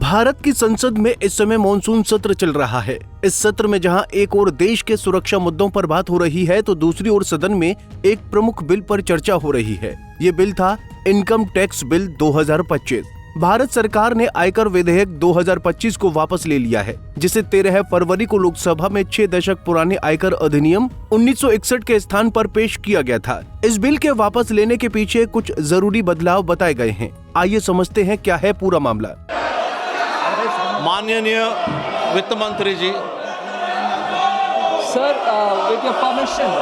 भारत की संसद में इस समय मॉनसून सत्र चल रहा है। इस सत्र में जहां एक ओर देश के सुरक्षा मुद्दों पर बात हो रही है तो दूसरी ओर सदन में एक प्रमुख बिल पर चर्चा हो रही है। ये बिल था इनकम टैक्स बिल 2025। भारत सरकार ने आयकर विधेयक 2025 को वापस ले लिया है, जिसे 13 फरवरी को लोकसभा में 6 दशक पुराने आयकर अधिनियम 1961 के स्थान पर पेश किया गया था। इस बिल के वापस लेने के पीछे कुछ जरूरी बदलाव बताए गए हैं। आइए समझते हैं क्या है पूरा मामला। माननीय वित्त मंत्री जी, Sir, with your permission,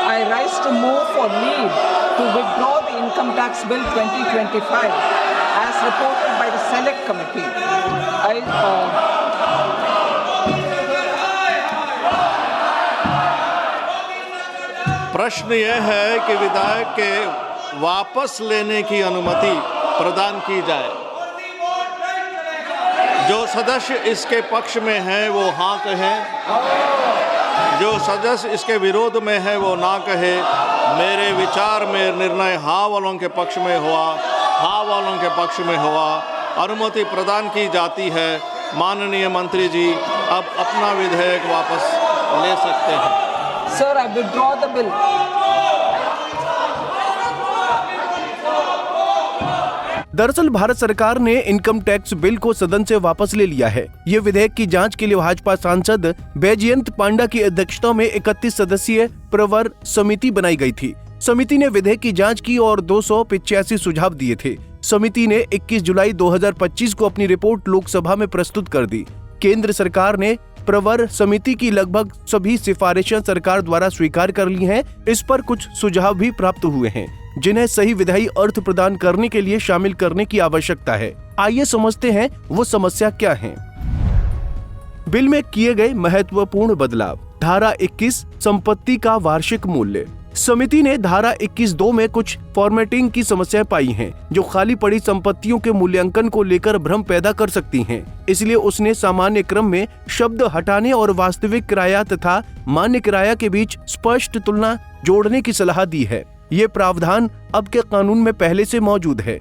I rise to move for leave to withdraw the Income Tax Bill 2025 as reported by the Select Committee. प्रश्न यह है कि विधेयक के वापस लेने की अनुमति प्रदान की जाए। जो सदस्य इसके पक्ष में हैं वो हाँ कहें, जो सदस्य इसके विरोध में है वो ना कहे। मेरे विचार में निर्णय हाँ वालों के पक्ष में हुआ, हाँ वालों के पक्ष में हुआ, अनुमति प्रदान की जाती है। माननीय मंत्री जी अब अपना विधेयक वापस ले सकते हैं। Sir, I withdraw the bill. दरअसल भारत सरकार ने इनकम टैक्स बिल को सदन से वापस ले लिया है। ये विधेयक की जांच के लिए भाजपा सांसद बैजयंत पांडा की अध्यक्षता में 31 सदस्यीय प्रवर समिति बनाई गई थी। समिति ने विधेयक की जांच की और 285 सुझाव दिए थे। समिति ने 21 जुलाई 2025 को अपनी रिपोर्ट लोकसभा में प्रस्तुत कर दी। केंद्र सरकार ने प्रवर समिति की लगभग सभी सिफारिशें सरकार द्वारा स्वीकार कर ली हैं। इस पर कुछ सुझाव भी प्राप्त हुए हैं, जिन्हें सही विधायी अर्थ प्रदान करने के लिए शामिल करने की आवश्यकता है। आइए समझते हैं वो समस्या क्या है। बिल में किए गए महत्वपूर्ण बदलाव। धारा 21 संपत्ति का वार्षिक मूल्य। समिति ने धारा 21(2) में कुछ फॉर्मेटिंग की समस्याएं पाई हैं, जो खाली पड़ी संपत्तियों के मूल्यांकन को लेकर भ्रम पैदा कर सकती हैं। इसलिए उसने सामान्य क्रम में शब्द हटाने और वास्तविक किराया तथा मान्य किराया के बीच स्पष्ट तुलना जोड़ने की सलाह दी है। ये प्रावधान अब के कानून में पहले से मौजूद है।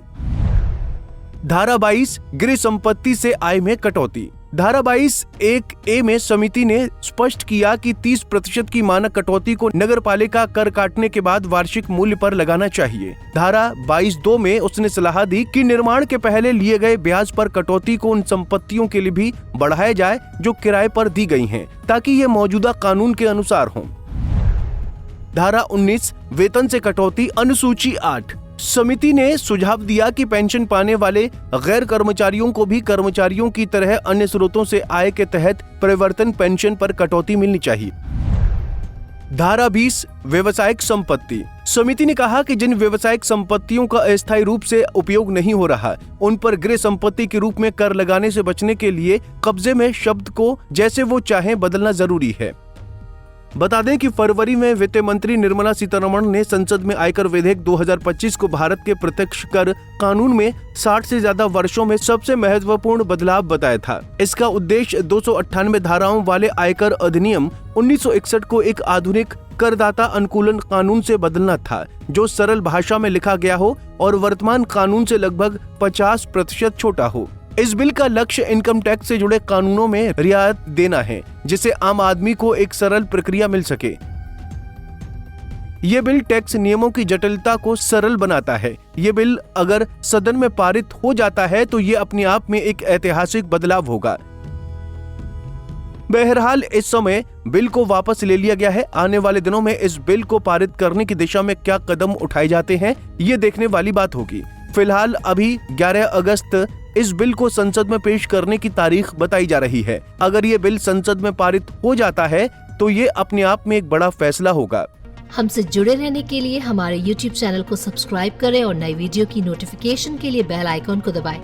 धारा 22 गृह संपत्ति से आय में कटौती। धारा 22(1)(a) में समिति ने स्पष्ट किया कि 30% की मानक कटौती को नगरपालिका कर काटने के बाद वार्षिक मूल्य पर लगाना चाहिए। धारा 22(2) में उसने सलाह दी कि निर्माण के पहले लिए गए ब्याज पर कटौती को उन संपत्तियों के लिए भी बढ़ाया जाए जो किराए पर दी गई हैं, ताकि ये मौजूदा कानून के अनुसार हों। धारा 19 वेतन से कटौती। अनुसूची 8 समिति ने सुझाव दिया कि पेंशन पाने वाले गैर कर्मचारियों को भी कर्मचारियों की तरह अन्य स्रोतों से आय के तहत परिवर्तन पेंशन पर कटौती मिलनी चाहिए। धारा 20 व्यवसायिक संपत्ति। समिति ने कहा कि जिन व्यवसायिक संपत्तियों का अस्थायी रूप से उपयोग नहीं हो रहा, उन पर गृह संपत्ति के रूप में कर लगाने से बचने के लिए कब्जे में शब्द को जैसे वो चाहें बदलना जरूरी है। बता दें कि फरवरी में वित्त मंत्री निर्मला सीतारमण ने संसद में आयकर विधेयक 2025 को भारत के प्रत्यक्ष कर कानून में 60 से ज्यादा वर्षों में सबसे महत्वपूर्ण बदलाव बताया था। इसका उद्देश्य 298 धाराओं वाले आयकर अधिनियम 1961 को एक आधुनिक करदाता अनुकूलन कानून से बदलना था, जो सरल भाषा में लिखा गया हो और वर्तमान कानून से लगभग 50% छोटा हो। इस बिल का लक्ष्य इनकम टैक्स से जुड़े कानूनों में रियायत देना है, जिससे आम आदमी को एक सरल प्रक्रिया मिल सके। ये बिल टैक्स नियमों की जटिलता को सरल बनाता है। ये बिल अगर सदन में पारित हो जाता है तो ये अपने आप में एक ऐतिहासिक बदलाव होगा। बहरहाल इस समय बिल को वापस ले लिया गया है। आने वाले दिनों में इस बिल को पारित करने की दिशा में क्या कदम उठाए जाते हैं, ये देखने वाली बात होगी। फिलहाल अभी 11 अगस्त इस बिल को संसद में पेश करने की तारीख बताई जा रही है। अगर ये बिल संसद में पारित हो जाता है तो ये अपने आप में एक बड़ा फैसला होगा। हमसे जुड़े रहने के लिए हमारे YouTube चैनल को सब्सक्राइब करें और नई वीडियो की नोटिफिकेशन के लिए बेल आइकॉन को दबाएं।